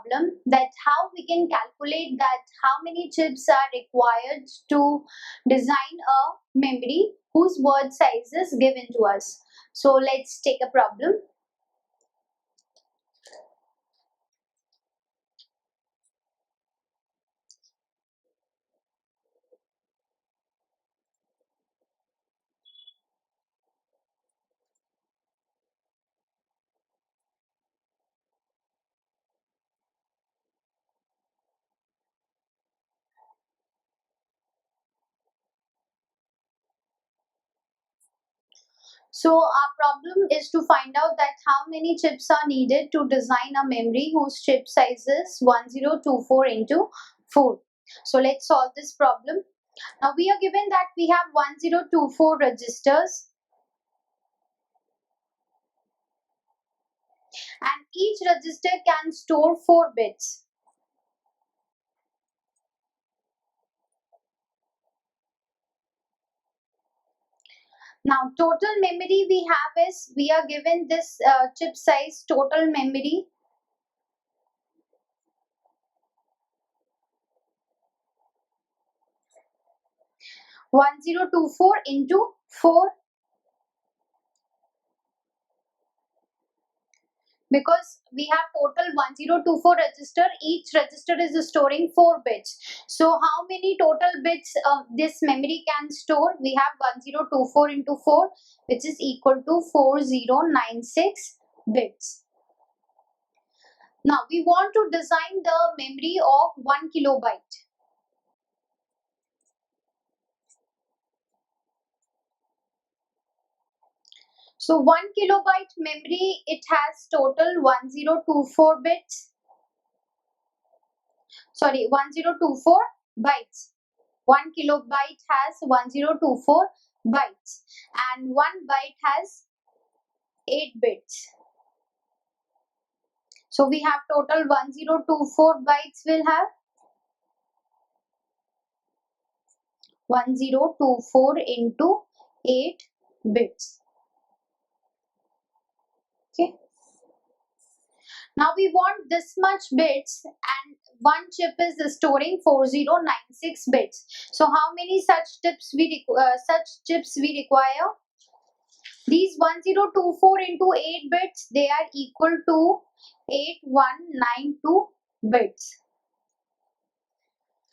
problem that how we can calculate that how many chips are required to design a memory whose word size is given to us. So let's take a problem. So our problem is to find out that how many chips are needed to design a memory whose chip size is 1024 into 4. So let's solve this problem. Now we are given that we have 1024 registers and each register can store 4 bits. Now total memory we have is, we are given this chip size total memory one zero two four into 4, because we have total 1024 register, each register is storing 4 bits. So how many total bits this memory can store? We have 1024 into 4, which is equal to 4096 bits. Now we want to design the memory of 1 kilobyte. So 1 kilobyte memory, it has total 1024 bits. Sorry, 1024 bytes. 1 kilobyte has 1024 bytes and 1 byte has 8 bits. So we have total 1024 bytes will have 1024 into 8 bits. Okay. Now we want this much bits and one chip is storing 4096 bits. So how many such chips we require? These 1024 into 8 bits, they are equal to 8192 bits.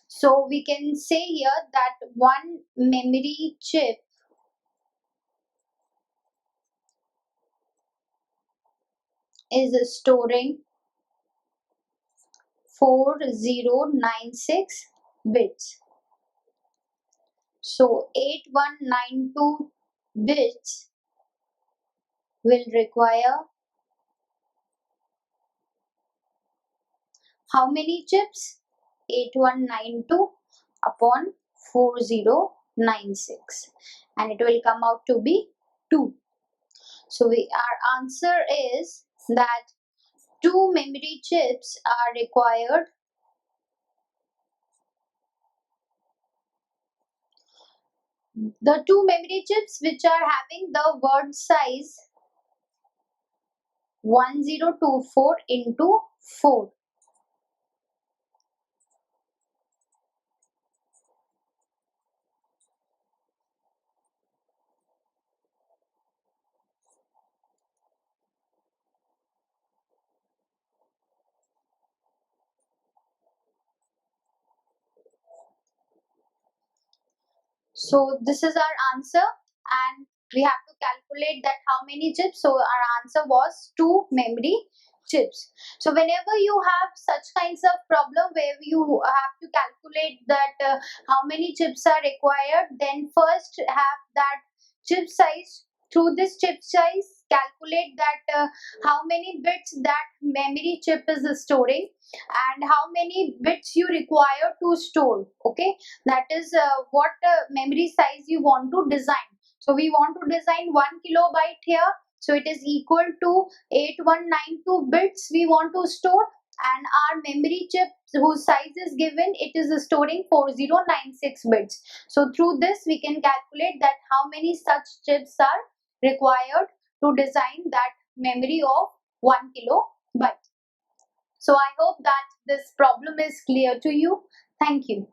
So we can say here that one memory chip is storing 4096 bits. So 8192 bits will require how many chips? 8192 upon 4096, and it will come out to be 2. So our answer is that 2 memory chips are required. The 2 memory chips which are having the word size 1024 into 4. So this is our answer, and we have to calculate that how many chips. So our answer was 2 memory chips. So whenever you have such kinds of problem where you have to calculate that how many chips are required, then first have that chip size. Through this chip size, calculate that how many bits that memory chip is storing and how many bits you require to store. Okay, that is what memory size you want to design. So we want to design 1 kilobyte here, so it is equal to 8192 bits we want to store, and our memory chip whose size is given, it is storing 4096 bits. So through this we can calculate that how many such chips are required to design that memory of 1 kilobyte. So I hope that this problem is clear to you. Thank you.